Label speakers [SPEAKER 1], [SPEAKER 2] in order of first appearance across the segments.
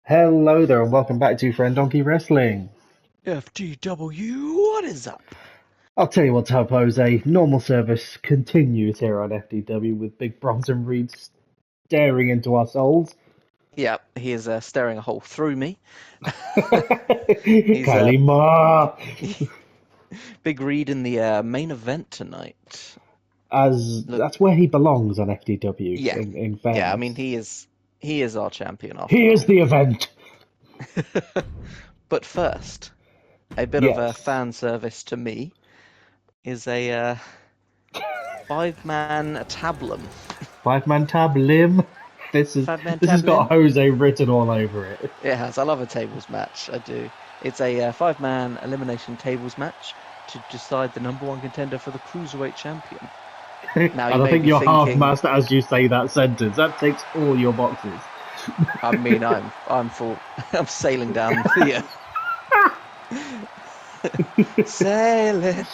[SPEAKER 1] Hello there, and welcome back to Friend Donkey Wrestling.
[SPEAKER 2] FDW, what is up?
[SPEAKER 1] I'll tell you what's up, Jose. Normal service continues here on FDW with Big Bronson Reed staring into our souls.
[SPEAKER 2] Yeah, he is staring a hole through me. He's
[SPEAKER 1] Kylie Ma!
[SPEAKER 2] Big Reed in the main event tonight.
[SPEAKER 1] As
[SPEAKER 2] Look,
[SPEAKER 1] that's where he belongs on FDW,
[SPEAKER 2] yeah,
[SPEAKER 1] in
[SPEAKER 2] yeah. I
[SPEAKER 1] fairness.
[SPEAKER 2] mean, he is our champion
[SPEAKER 1] He
[SPEAKER 2] after
[SPEAKER 1] is
[SPEAKER 2] all.
[SPEAKER 1] the event!
[SPEAKER 2] But first, a bit of a
[SPEAKER 1] Yes.
[SPEAKER 2] fan service to me is a five-man tablum.
[SPEAKER 1] Five-man tab, Lim. This is
[SPEAKER 2] Five-man
[SPEAKER 1] this has got
[SPEAKER 2] tablum?
[SPEAKER 1] Jose written all over it.
[SPEAKER 2] It has. I love a tables match. I do. It's a five-man elimination tables match to decide the number one contender for the cruiserweight champion.
[SPEAKER 1] And
[SPEAKER 2] Now you
[SPEAKER 1] I
[SPEAKER 2] may
[SPEAKER 1] think
[SPEAKER 2] be
[SPEAKER 1] you're
[SPEAKER 2] thinking,
[SPEAKER 1] half-mast as you say that sentence. That ticks all your boxes.
[SPEAKER 2] I mean, I'm full. I'm sailing down the sailing.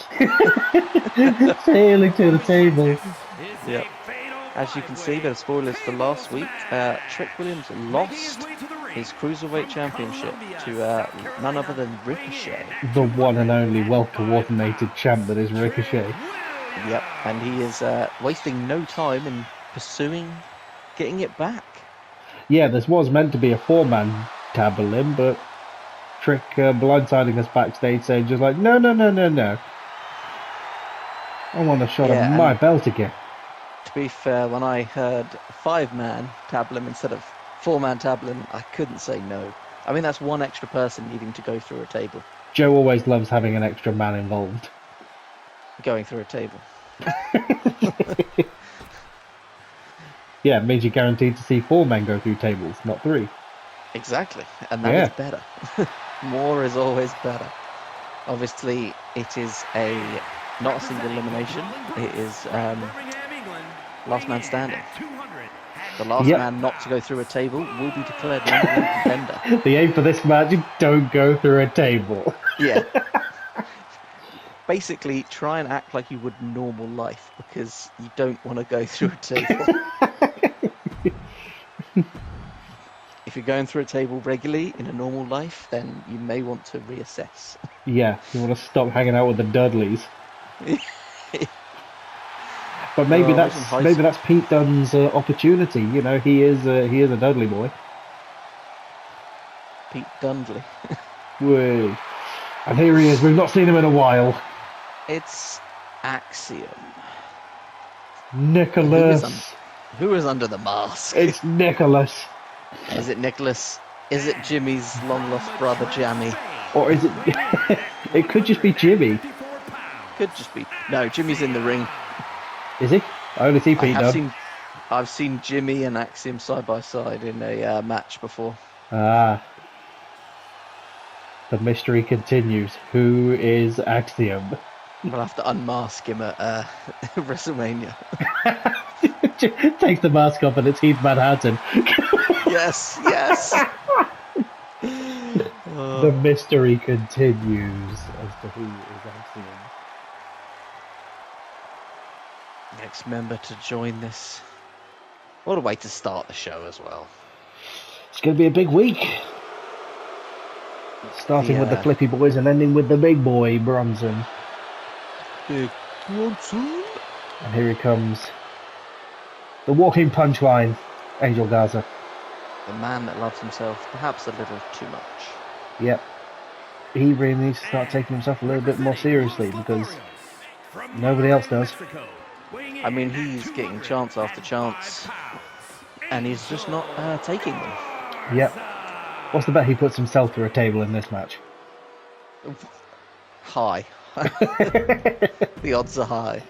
[SPEAKER 1] Sailing to the table.
[SPEAKER 2] Yep. As you can see, there are spoilers for last week. Trick Williams lost his cruiserweight championship to none other than Ricochet.
[SPEAKER 1] The one and only well-coordinated champ that is Ricochet.
[SPEAKER 2] Yep, and he is wasting no time in pursuing getting it back.
[SPEAKER 1] Yeah, this was meant to be a four-man tabelim, but Trick blindsiding us backstage saying just like, no, no, no, no, no. I want a shot of
[SPEAKER 2] Yeah,
[SPEAKER 1] my
[SPEAKER 2] and
[SPEAKER 1] belt again.
[SPEAKER 2] to be fair, when I heard five-man tablum instead of four-man tablum, I couldn't say no. I mean, that's one extra person needing to go through a table.
[SPEAKER 1] Joe always loves having an extra man involved.
[SPEAKER 2] Going through a table.
[SPEAKER 1] Yeah, it means you're guaranteed to see four men go through tables, not three.
[SPEAKER 2] Exactly, and that is
[SPEAKER 1] Yeah.
[SPEAKER 2] better. More is always better. Obviously, it is not a single elimination. It is last man standing. The last
[SPEAKER 1] Yep.
[SPEAKER 2] man not to go through a table will be declared number one contender.
[SPEAKER 1] The aim for this match is don't go through a table.
[SPEAKER 2] Yeah. Basically, try and act like you would normal life because you don't want to go through a table. If you're going through a table regularly in a normal life, then you may want to reassess.
[SPEAKER 1] Yeah, you want to stop hanging out with the Dudleys. But
[SPEAKER 2] I
[SPEAKER 1] maybe
[SPEAKER 2] was in
[SPEAKER 1] that's
[SPEAKER 2] high
[SPEAKER 1] maybe
[SPEAKER 2] school.
[SPEAKER 1] that's Pete Dunne's opportunity. You know, he is a Dudley boy.
[SPEAKER 2] Pete Dundley.
[SPEAKER 1] Woo. And here he is. We've not seen him in a while.
[SPEAKER 2] It's Axiom.
[SPEAKER 1] Nicholas.
[SPEAKER 2] Who is under the mask?
[SPEAKER 1] It's Nicholas.
[SPEAKER 2] Is it Nicholas? Is it Jimmy's long lost brother Jammy?
[SPEAKER 1] Or is it? It could just be Jimmy.
[SPEAKER 2] Could just be. No, Jimmy's in the ring.
[SPEAKER 1] Is he? I only see
[SPEAKER 2] I
[SPEAKER 1] Pete
[SPEAKER 2] have
[SPEAKER 1] Dunne.
[SPEAKER 2] seen. I've seen Jimmy and Axiom side by side in a match before.
[SPEAKER 1] Ah. The mystery continues. Who is Axiom?
[SPEAKER 2] We'll have to unmask him at WrestleMania.
[SPEAKER 1] Takes the mask off and it's Heath Manhattan.
[SPEAKER 2] Yes, yes.
[SPEAKER 1] The mystery continues as to who is Axiom.
[SPEAKER 2] Next member to join this. What a way to start the show as well.
[SPEAKER 1] It's going to be a big week. Starting with the Flippy Boys and ending with the big boy, Bronson.
[SPEAKER 2] Big Bronson.
[SPEAKER 1] And here he comes. The walking punchline, Angel Garza.
[SPEAKER 2] The man that loves himself perhaps a little too much.
[SPEAKER 1] Yep. He really needs to start taking himself a little bit more seriously because nobody else does.
[SPEAKER 2] I mean, he's getting chance after chance, and he's just not taking them.
[SPEAKER 1] Yep. What's the bet he puts himself through a table in this match?
[SPEAKER 2] High. The odds are high.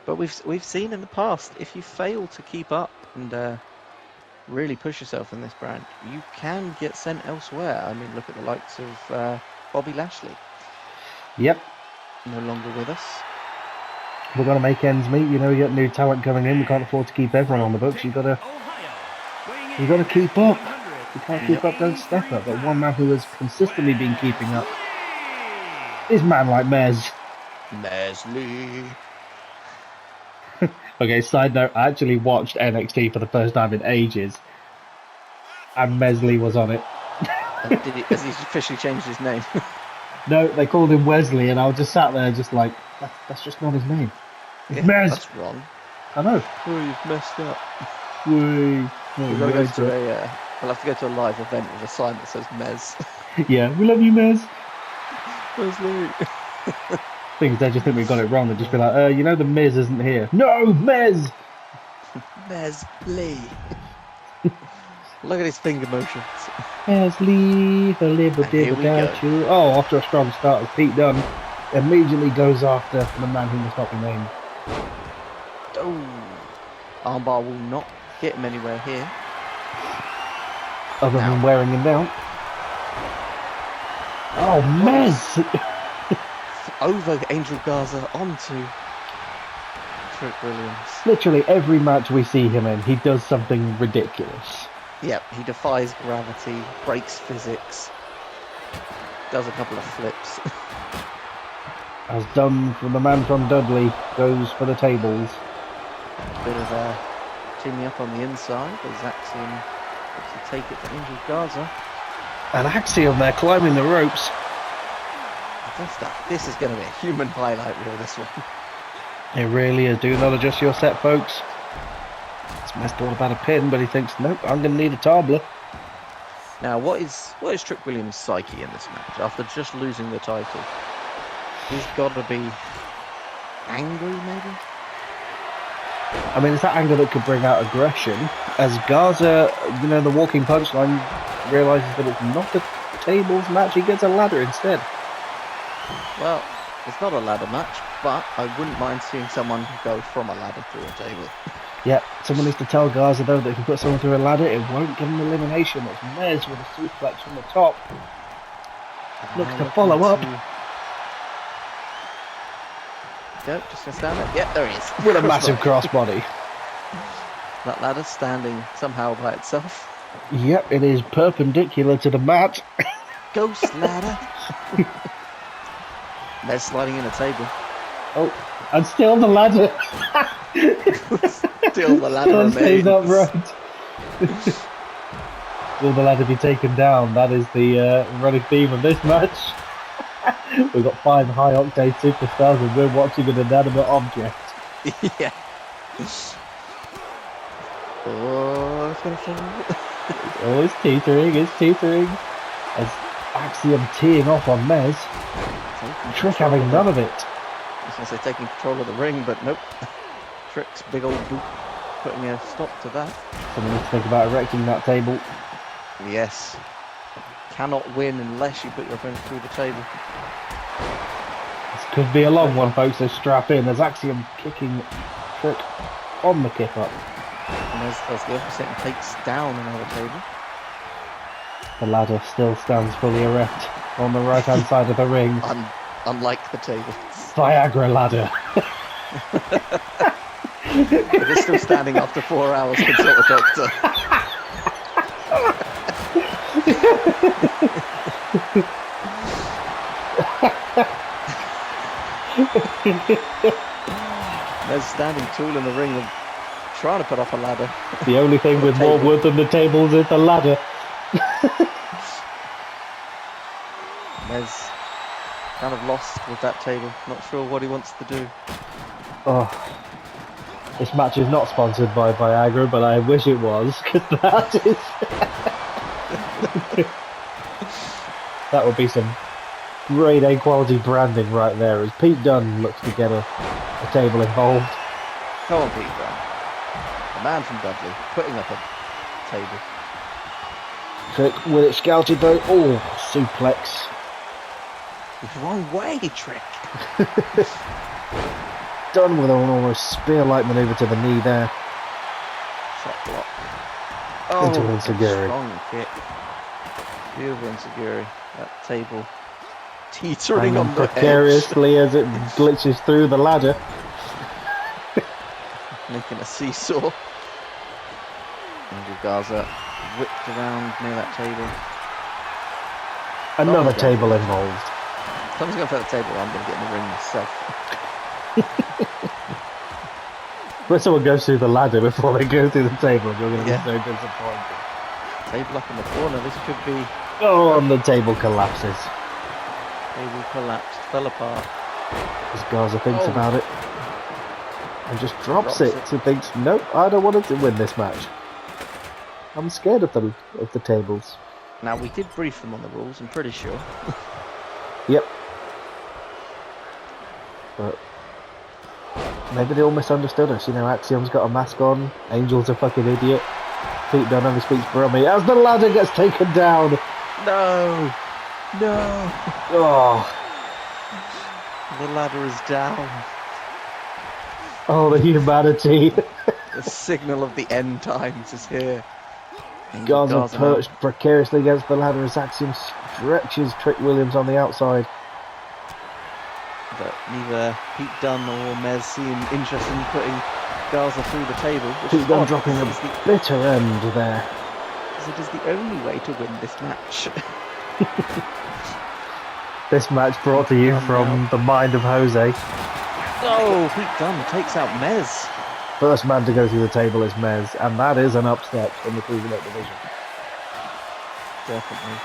[SPEAKER 2] But we've seen in the past, if you fail to keep up and really push yourself in this brand, you can get sent elsewhere. I mean, look at the likes of Bobby Lashley.
[SPEAKER 1] Yep.
[SPEAKER 2] No longer with us.
[SPEAKER 1] We've got to make ends meet. You know, you got new talent coming in. We can't afford to keep everyone on the books. You got to keep up. You can't keep up, don't step up. But one man who has consistently been keeping up is man like Mez.
[SPEAKER 2] Leslie.
[SPEAKER 1] Okay, side note, I actually watched NXT for the first time in ages, and Mesley was on it.
[SPEAKER 2] Has he officially changed his name?
[SPEAKER 1] No, they called him Wesley, and I was just sat there, just like, that's just not his name. It's Mez.
[SPEAKER 2] That's wrong.
[SPEAKER 1] I know.
[SPEAKER 2] Oh, you've messed up.
[SPEAKER 1] We'll
[SPEAKER 2] We'll have to go to a live event with a sign that says Mez.
[SPEAKER 1] Yeah, we love you, Mez.
[SPEAKER 2] Wesley.
[SPEAKER 1] Things they just think we got it wrong. They'd just be like, you know, the Miz isn't here. No, Mez.
[SPEAKER 2] Mez Lee. Look at his finger motions.
[SPEAKER 1] Wesley, a little bit without you. Oh, after a strong start, as Pete Dunne immediately goes after the man who must not be named.
[SPEAKER 2] Oh, armbar will not get him anywhere here.
[SPEAKER 1] Other than wearing him down. Oh, Mez!
[SPEAKER 2] Over Angel Garza onto Trick Williams.
[SPEAKER 1] Literally every match we see him in, he does something ridiculous.
[SPEAKER 2] Yep, he defies gravity, breaks physics, does a couple of flips.
[SPEAKER 1] As done from the man from Dudley, goes for the tables.
[SPEAKER 2] Bit of teaming up on the inside as Axiom looks to take it to Angel Garza.
[SPEAKER 1] And Axiom there climbing the ropes.
[SPEAKER 2] This is going to be a human highlight reel, this one.
[SPEAKER 1] It really is. Do not adjust your set, folks. It's messed all about a pin, but he thinks, nope, I'm going to need a tabla.
[SPEAKER 2] Now, what is Trick Williams' psyche in this match after just losing the title? He's got to be angry, maybe?
[SPEAKER 1] I mean, it's that anger that could bring out aggression. As Garza, you know, the walking punchline, realises that it's not a tables match, he gets a ladder instead.
[SPEAKER 2] Well, it's not a ladder match, but I wouldn't mind seeing someone go from a ladder through a table.
[SPEAKER 1] Yeah, someone needs to tell Garza, though, that if you put someone through a ladder, it won't give him elimination. It's Mez with a suplex from the top. Looks to follow up.
[SPEAKER 2] Yep, just going to stand there. Yep, there he is.
[SPEAKER 1] With a massive crossbody.
[SPEAKER 2] That ladder standing somehow by itself.
[SPEAKER 1] Yep, it is perpendicular to the mat.
[SPEAKER 2] Ghost ladder. They're sliding in a table.
[SPEAKER 1] Oh, and still the ladder.
[SPEAKER 2] Still the ladder
[SPEAKER 1] stays
[SPEAKER 2] remains.
[SPEAKER 1] upright. Will the ladder be taken down? That is the running theme of this match. We've got 5 high-octane superstars and we're watching an inanimate object.
[SPEAKER 2] Yeah. Oh, it's gonna fall.
[SPEAKER 1] Oh, it's teetering. As Axiom teeing off on Mez. Trick having none of it.
[SPEAKER 2] I was going to say taking control of the ring, but nope. Trick's big old boot putting a stop to that.
[SPEAKER 1] Someone needs to think about erecting that table.
[SPEAKER 2] Yes. Cannot win unless you put your opponent through the table.
[SPEAKER 1] This could be a long one, folks, so strap in. There's Axiom kicking Trick on the kick up.
[SPEAKER 2] And there's the opposite and takes down another table.
[SPEAKER 1] The ladder still stands fully erect on the right hand side of the ring.
[SPEAKER 2] Unlike the table.
[SPEAKER 1] Viagra ladder.
[SPEAKER 2] It is still standing after 4 hours. Consult a doctor. They're standing tall in the ring and trying to put up a ladder.
[SPEAKER 1] The only thing with more wood than the tables is the ladder.
[SPEAKER 2] Mez kind of lost with that table. Not sure what he wants to do.
[SPEAKER 1] Oh, this match is not sponsored by Viagra, but I wish it was, because that is... that would be some grade A quality branding right there, as Pete Dunne looks to get a table involved.
[SPEAKER 2] Come on, Pete Dunne. The man from Dudley, putting up a table.
[SPEAKER 1] Trick with it scouted though. Oh, suplex.
[SPEAKER 2] Wrong way, Trick.
[SPEAKER 1] Done with an almost spear-like manoeuvre to the knee there.
[SPEAKER 2] Shot block.
[SPEAKER 1] Into Inseguri.
[SPEAKER 2] Strong kick. Beautiful Inseguri. That table teetering on the
[SPEAKER 1] precariously as it glitches through the ladder.
[SPEAKER 2] Making a seesaw. Angel Garza whipped around near that table.
[SPEAKER 1] Another table involved.
[SPEAKER 2] If someone's going for the table, I'm going to get in the ring myself.
[SPEAKER 1] When someone goes through the ladder before they go through the table, you're going to be so disappointed.
[SPEAKER 2] Table up in the corner. This could be
[SPEAKER 1] Oh, and the table collapses.
[SPEAKER 2] Table collapsed, fell apart.
[SPEAKER 1] As Garza thinks
[SPEAKER 2] Oh.
[SPEAKER 1] about it. And just drops it. And thinks, nope, I don't want to win this match. I'm scared of the tables.
[SPEAKER 2] Now, we did brief them on the rules, I'm pretty sure.
[SPEAKER 1] Yep. But maybe they all misunderstood us. You know, Axiom's got a mask on. Angel's a fucking idiot. Pete Dunne only speaks Brummy. As the ladder gets taken down.
[SPEAKER 2] No! No!
[SPEAKER 1] Oh,
[SPEAKER 2] The ladder is down.
[SPEAKER 1] oh, the humanity.
[SPEAKER 2] The signal of the end times is here.
[SPEAKER 1] Garza perched precariously against the ladder as Axiom stretches Trick Williams on the outside.
[SPEAKER 2] But neither Pete Dunne or Mez seem interested in putting Garza through the table.
[SPEAKER 1] Pete Dunne dropping a bitter end there.
[SPEAKER 2] Because it is the only way to win this match.
[SPEAKER 1] This match brought to you from the mind of Jose.
[SPEAKER 2] Oh, Pete Dunne takes out Mez.
[SPEAKER 1] First man to go through the table is Mez, and that is an upset in the cruiserweight division.
[SPEAKER 2] Definitely.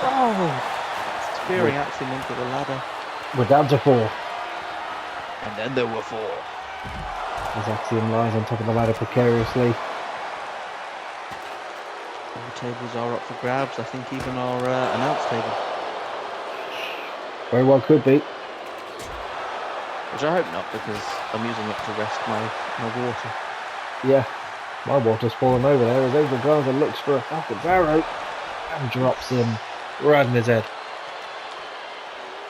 [SPEAKER 2] Oh, spearing Axiom into the ladder.
[SPEAKER 1] We're down to 4.
[SPEAKER 2] And then there were 4.
[SPEAKER 1] As Axiom lies on top of the ladder precariously.
[SPEAKER 2] All tables are up for grabs. I think even our announce table.
[SPEAKER 1] Very well could be.
[SPEAKER 2] Which I hope not, because I'm using it to rest my water.
[SPEAKER 1] Yeah, my water's fallen over there as Angel Garza looks for a Falcon's arrow and drops him right in his head.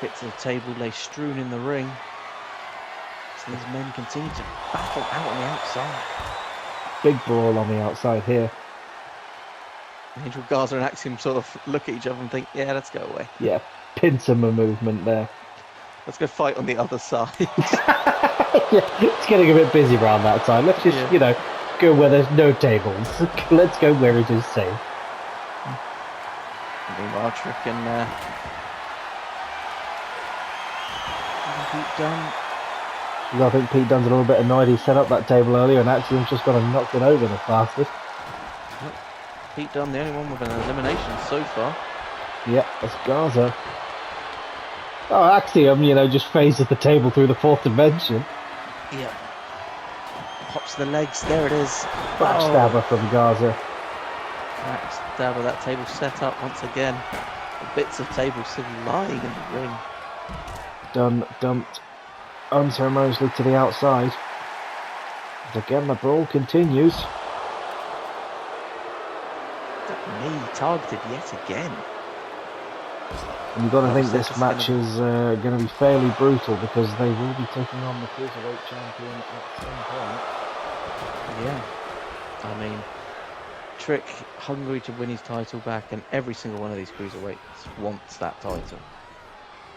[SPEAKER 2] Bits of the table lay strewn in the ring. So these men continue to battle out on the outside.
[SPEAKER 1] Big brawl on the outside here.
[SPEAKER 2] Angel Garza and Axiom sort of look at each other and think, yeah, let's go away.
[SPEAKER 1] Yeah, pincer movement there.
[SPEAKER 2] Let's go fight on the other side.
[SPEAKER 1] Yeah, it's getting a bit busy around that side. Let's just, you know, go where there's no tables. Let's go where it is safe.
[SPEAKER 2] Meanwhile, Trick and Pete Dunne.
[SPEAKER 1] I think Pete Dunne's a little bit annoyed he set up that table earlier and Axiom's just got to knock it over the fastest.
[SPEAKER 2] Pete Dunne, the only one with an elimination so far.
[SPEAKER 1] Yep, that's Garza. Oh, Axiom, you know, just phases the table through the 4th dimension.
[SPEAKER 2] Yep. Pops the legs, there it is.
[SPEAKER 1] Backstabber from Garza.
[SPEAKER 2] Backstabber, that table set up once again. The bits of table still lying in the ring.
[SPEAKER 1] Dunne dumped unceremoniously to the outside. And again, the brawl continues.
[SPEAKER 2] That knee targeted yet again.
[SPEAKER 1] And you've got to think this match is going to be fairly brutal because they will be taking on the Cruiserweight Champion at some point.
[SPEAKER 2] Yeah. I mean, Trick hungry to win his title back, and every single one of these Cruiserweights wants that title.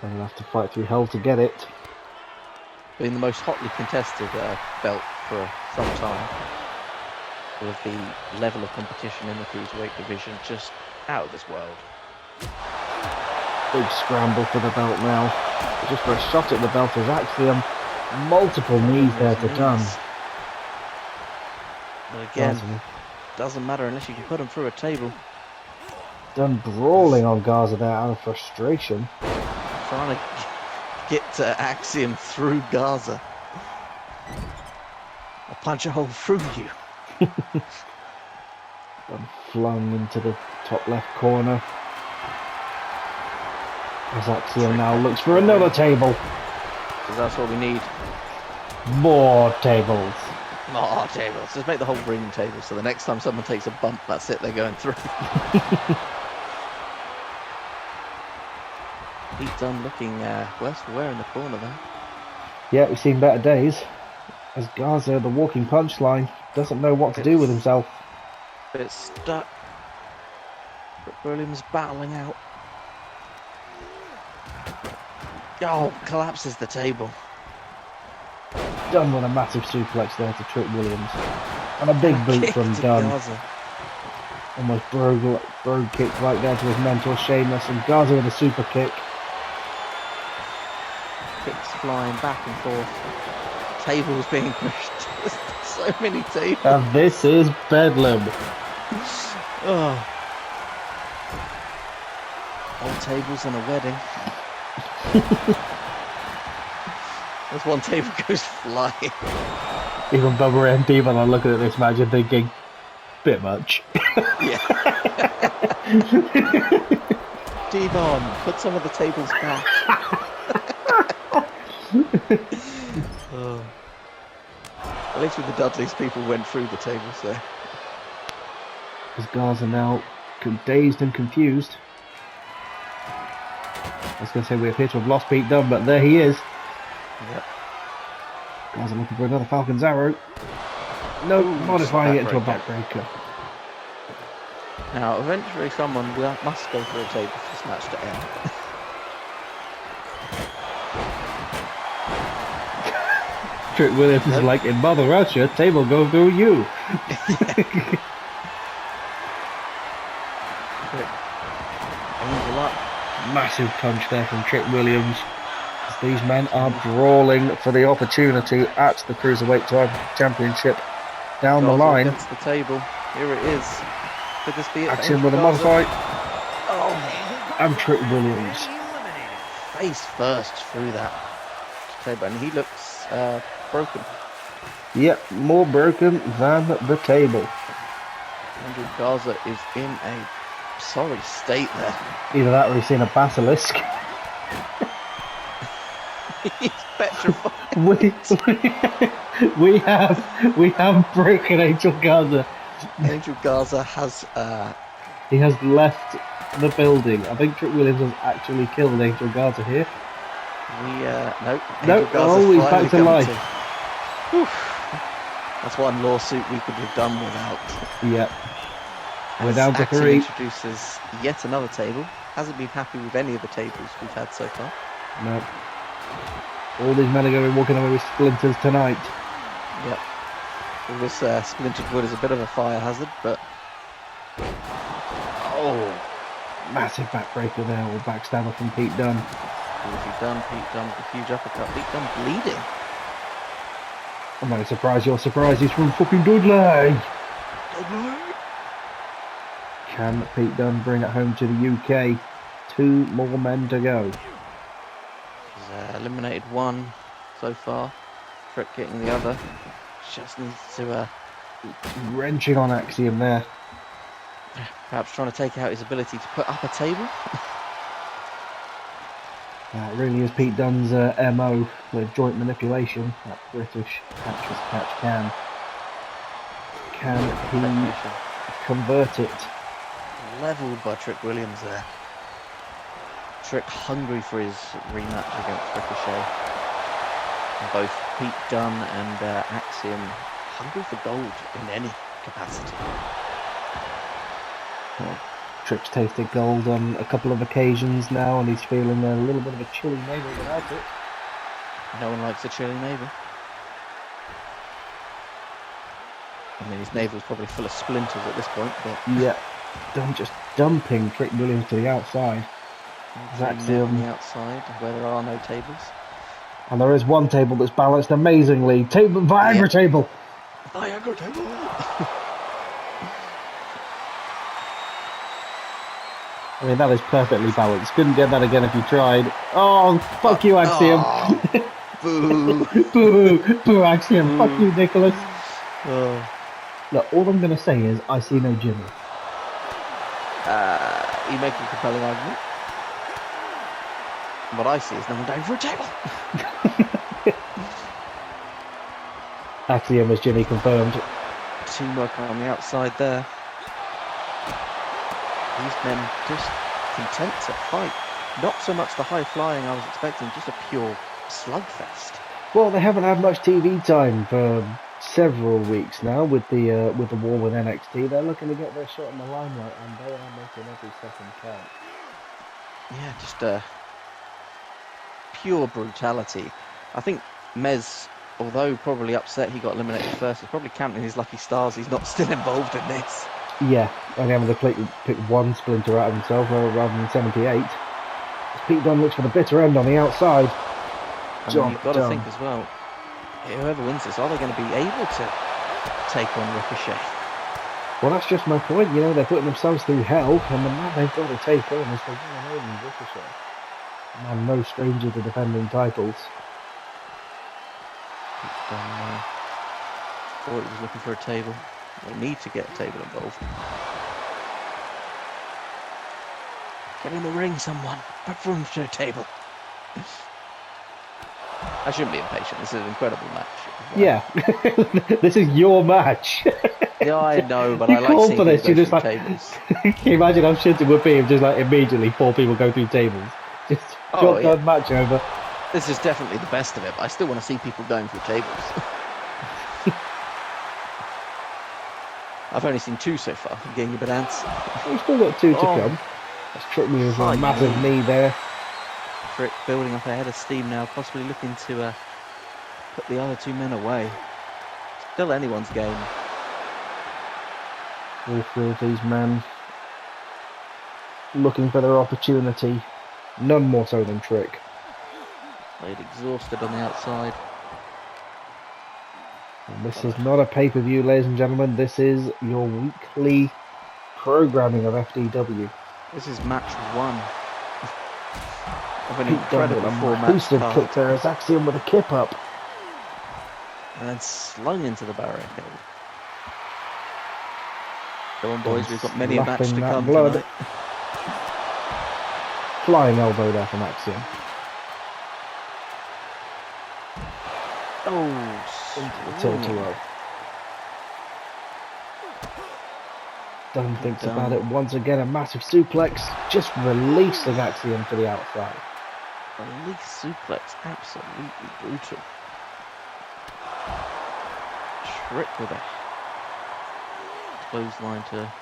[SPEAKER 1] And he'll have to fight through hell to get it.
[SPEAKER 2] Being the most hotly contested belt for some time, with the level of competition in the Cruiserweight division just out of this world.
[SPEAKER 1] Big scramble for the belt now. Just for a shot at the belt as Axiom. Multiple knees there to Dunne.
[SPEAKER 2] But again, doesn't matter unless you can put him through a table.
[SPEAKER 1] Dunne brawling on Garza there out of frustration.
[SPEAKER 2] Trying to get Axiom through Garza. I'll punch a hole through you.
[SPEAKER 1] Dunne flung into the top left corner. As Axiom now looks for another table.
[SPEAKER 2] Because that's what we need.
[SPEAKER 1] More tables.
[SPEAKER 2] More tables. Just make the whole ring table, so the next time someone takes a bump, that's it, they're going through. Pete Dunne looking worse for wear in the corner there.
[SPEAKER 1] Yeah, we've seen better days. As Garza, the walking punchline, doesn't know what to do with himself.
[SPEAKER 2] Bit stuck. But Williams battling out. Oh, collapses the table.
[SPEAKER 1] Dunne with a massive suplex there to Trick Williams. And a big boot from Dunne.
[SPEAKER 2] Garza.
[SPEAKER 1] Almost brogue kick right down to his mentor Sheamus. And Garza with a super kick.
[SPEAKER 2] Kicks flying back and forth. Tables being pushed. So many tables.
[SPEAKER 1] And this is Bedlam.
[SPEAKER 2] Oh. Old tables and a wedding. As one table goes flying.
[SPEAKER 1] Even Bubba and Demon are looking at this match and thinking, bit much.
[SPEAKER 2] Yeah. Demon, put some of the tables back. Oh. At least with the Dudleys, people went through the tables there.
[SPEAKER 1] His guards are now dazed and confused. I was going to say we appear to have lost Pete Dunne, but there he is.
[SPEAKER 2] Yep.
[SPEAKER 1] Guys are looking for another Falcon's Arrow. No, modifying it into a backbreaker.
[SPEAKER 2] Now, eventually someone must go through a table for this match to end.
[SPEAKER 1] Trick Williams is like, in Mother Russia, table go through you.
[SPEAKER 2] Angel up.
[SPEAKER 1] Massive punch there from Trick Williams. As these men are brawling for the opportunity at the Cruiserweight Championship down the line.
[SPEAKER 2] Against the table. Here it is. Could this be it?
[SPEAKER 1] Action with a modify.
[SPEAKER 2] Oh.
[SPEAKER 1] And Trick Williams.
[SPEAKER 2] Face first through that table, and he looks broken.
[SPEAKER 1] Yep, more broken than the table.
[SPEAKER 2] Andrew Garza is in a sorry state there.
[SPEAKER 1] Either that or he's seen a basilisk.
[SPEAKER 2] He's petrified.
[SPEAKER 1] we have broken Angel Garza.
[SPEAKER 2] Angel Garza has
[SPEAKER 1] he has left the building. I think Trick Williams has actually killed Angel Garza here.
[SPEAKER 2] No,
[SPEAKER 1] he's back to life.
[SPEAKER 2] That's one lawsuit we could have done without.
[SPEAKER 1] Yep. We're
[SPEAKER 2] As
[SPEAKER 1] down to
[SPEAKER 2] Action
[SPEAKER 1] 3.
[SPEAKER 2] Introduces yet another table. Hasn't been happy with any of the tables we've had so far.
[SPEAKER 1] No. All these men are going to be walking away with splinters tonight.
[SPEAKER 2] Yep. All this splintered wood is a bit of a fire hazard, but... Oh!
[SPEAKER 1] Massive backbreaker there, or backstabber from Pete Dunne.
[SPEAKER 2] Pete Dunne with a huge uppercut. Pete Dunne bleeding.
[SPEAKER 1] I'm not surprised you're surprised he's from fucking Dudley! Can Pete Dunne bring it home to the UK? 2 more men to go.
[SPEAKER 2] He's eliminated one so far. Trick getting the other. Just needs to...
[SPEAKER 1] Wrenching on Axiom there.
[SPEAKER 2] Perhaps trying to take out his ability to put up a table.
[SPEAKER 1] That really is Pete Dunne's MO with joint manipulation. That British catch as catch can. Can he convert it?
[SPEAKER 2] Leveled by Trick Williams there. Trick hungry for his rematch against Ricochet. And both Pete Dunne and Axiom hungry for gold in any capacity.
[SPEAKER 1] Well, Trick's tasted gold on a couple of occasions now, and he's feeling a little bit of a chilly neighbour without it.
[SPEAKER 2] No one likes a chilly neighbour. I mean, his navel's probably full of splinters at this point, but...
[SPEAKER 1] Yeah, Dunne just dumping Trick Williams to the outside.
[SPEAKER 2] Axiom on the outside, where there are no tables.
[SPEAKER 1] And there is one table that's balanced amazingly. Viagra table!
[SPEAKER 2] Viagra table!
[SPEAKER 1] I mean, that is perfectly balanced. Couldn't get that again if you tried. Oh, fuck you, Axiom.
[SPEAKER 2] Boo.
[SPEAKER 1] Boo. Boo, Axiom. Fuck you, Nicholas.
[SPEAKER 2] Oh.
[SPEAKER 1] Look, all I'm going to say is, I see no Jimmy.
[SPEAKER 2] You make a compelling argument. What I see is no one down for a table.
[SPEAKER 1] Axiom as Jimmy confirmed.
[SPEAKER 2] Teamwork on the outside there. These men just content to fight. Not so much the high flying I was expecting, just a pure slugfest.
[SPEAKER 1] Well, they haven't had much TV time for several weeks now with the war with NXT. They're looking to get their shot in the limelight, and they are making every second count.
[SPEAKER 2] Yeah, just pure brutality. I think Mez, although probably upset he got eliminated first, is probably counting his lucky stars he's not still involved in this.
[SPEAKER 1] Yeah, only having to pick one splinter out of himself rather than 78. As Pete Dunne looks for the bitter end on the outside.
[SPEAKER 2] And you've got to think as well, whoever wins this, are they going to be able to take on Ricochet?
[SPEAKER 1] Well, that's just my point. You know, they're putting themselves through hell, and the man they've got to take on is the one and and Ricochet. Man, no stranger to defending titles.
[SPEAKER 2] Thought he was looking for a table. We need to get a table involved. Get in the ring, someone. Put room to a table. I shouldn't be impatient. This is an incredible match.
[SPEAKER 1] Yeah, this is your match.
[SPEAKER 2] Yeah, I know, but
[SPEAKER 1] You
[SPEAKER 2] I like
[SPEAKER 1] called
[SPEAKER 2] seeing
[SPEAKER 1] for this,
[SPEAKER 2] people
[SPEAKER 1] you're
[SPEAKER 2] go
[SPEAKER 1] just
[SPEAKER 2] through
[SPEAKER 1] like-
[SPEAKER 2] tables.
[SPEAKER 1] Can you imagine how shit it would be if just like immediately 4 people go through tables? Just
[SPEAKER 2] Oh,
[SPEAKER 1] shotgun match over.
[SPEAKER 2] This is definitely the best of it, but I still want to see people going through tables. I've only seen 2 so far. I'm getting a bit antsy.
[SPEAKER 1] We've still got 2 to
[SPEAKER 2] Oh.
[SPEAKER 1] come. That's Trick me with a
[SPEAKER 2] Hi,
[SPEAKER 1] massive
[SPEAKER 2] knee.
[SPEAKER 1] knee there.
[SPEAKER 2] Trick building up a head of steam now, possibly looking to put the other 2 men away. Still anyone's game.
[SPEAKER 1] All 3 of these men looking for their opportunity. None more so than Trick.
[SPEAKER 2] Played exhausted on the outside.
[SPEAKER 1] And this is not a pay-per-view, ladies and gentlemen. This is your weekly programming of FDW.
[SPEAKER 2] This is match 1 of an
[SPEAKER 1] Pete Dunne
[SPEAKER 2] incredible
[SPEAKER 1] with a
[SPEAKER 2] 4-match
[SPEAKER 1] massive
[SPEAKER 2] card.
[SPEAKER 1] kick there as Axiom with a kip up.
[SPEAKER 2] And then slung into the barricade. Come on, boys, we've got many a match to
[SPEAKER 1] Slapping that
[SPEAKER 2] come
[SPEAKER 1] blood.
[SPEAKER 2] tonight.
[SPEAKER 1] Flying elbow there from Axiom.
[SPEAKER 2] Oh,
[SPEAKER 1] Into the tilt-a-row. Dunne thinks
[SPEAKER 2] Dunne.
[SPEAKER 1] about it once again. A massive suplex, just releasing Axiom to the outside.
[SPEAKER 2] Release suplex, absolutely brutal. Trick with a clothesline to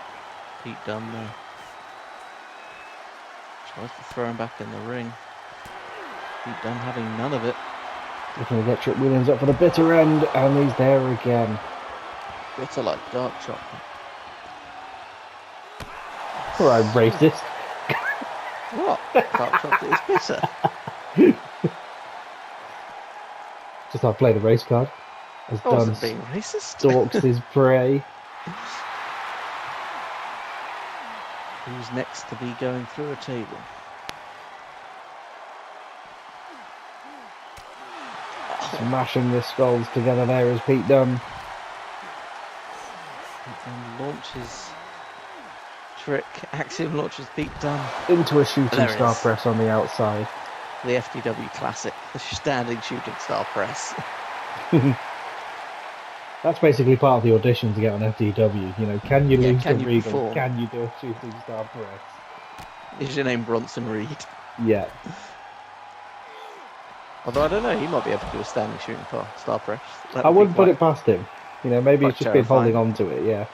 [SPEAKER 2] Pete Dunne there. Tries to throw him back in the ring. Pete Dunne having none of it.
[SPEAKER 1] Looking to get Trick Williams up for the bitter end, and he's there again.
[SPEAKER 2] Bitter like dark chocolate.
[SPEAKER 1] Alright, racist.
[SPEAKER 2] What? Dark chocolate is bitter.
[SPEAKER 1] Just I've played a race card. As
[SPEAKER 2] I
[SPEAKER 1] Dunne
[SPEAKER 2] wasn't being racist.
[SPEAKER 1] stalks his prey.
[SPEAKER 2] Who's next to be going through a table?
[SPEAKER 1] Smashing the skulls together there is Pete Dunne.
[SPEAKER 2] And launches Trick. Axiom launches Pete Dunne.
[SPEAKER 1] Into a shooting
[SPEAKER 2] There it
[SPEAKER 1] star
[SPEAKER 2] is.
[SPEAKER 1] press on the outside.
[SPEAKER 2] The FDW classic, the standing shooting star press.
[SPEAKER 1] That's basically part of the audition to get on FDW. You know, can you
[SPEAKER 2] Yeah,
[SPEAKER 1] lose
[SPEAKER 2] can
[SPEAKER 1] to
[SPEAKER 2] you
[SPEAKER 1] Regal?
[SPEAKER 2] perform?
[SPEAKER 1] Can you do a shooting star press?
[SPEAKER 2] Is your name Bronson Reed?
[SPEAKER 1] Yeah.
[SPEAKER 2] Although I don't know, he might be able to do a standing shooting star press. That
[SPEAKER 1] I
[SPEAKER 2] would be
[SPEAKER 1] wouldn't put
[SPEAKER 2] quite-
[SPEAKER 1] it past him. You know, maybe
[SPEAKER 2] quite
[SPEAKER 1] he's just been holding
[SPEAKER 2] terrifying.
[SPEAKER 1] on to it, yeah.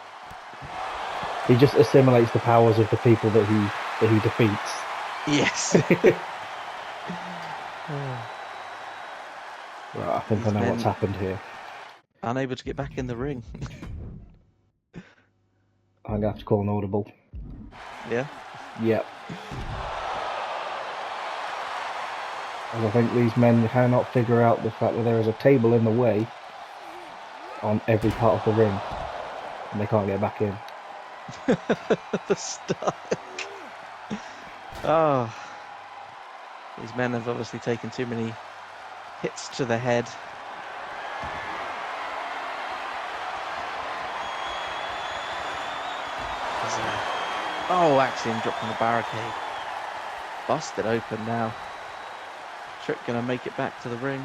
[SPEAKER 1] He just assimilates the powers of the people that he defeats.
[SPEAKER 2] Yes.
[SPEAKER 1] Right, I think I
[SPEAKER 2] These
[SPEAKER 1] know
[SPEAKER 2] men-
[SPEAKER 1] what's happened here.
[SPEAKER 2] Unable to get back in the ring.
[SPEAKER 1] I'm going to have to call an audible.
[SPEAKER 2] Yeah.
[SPEAKER 1] Yep. As I think these men cannot figure out the fact that there is a table in the way on every part of the ring. And they can't get back in.
[SPEAKER 2] The stuck. Oh. These men have obviously taken too many hits to the head. Oh, Axiom dropped on the barricade. Busted open now. Trick gonna make it back to the ring.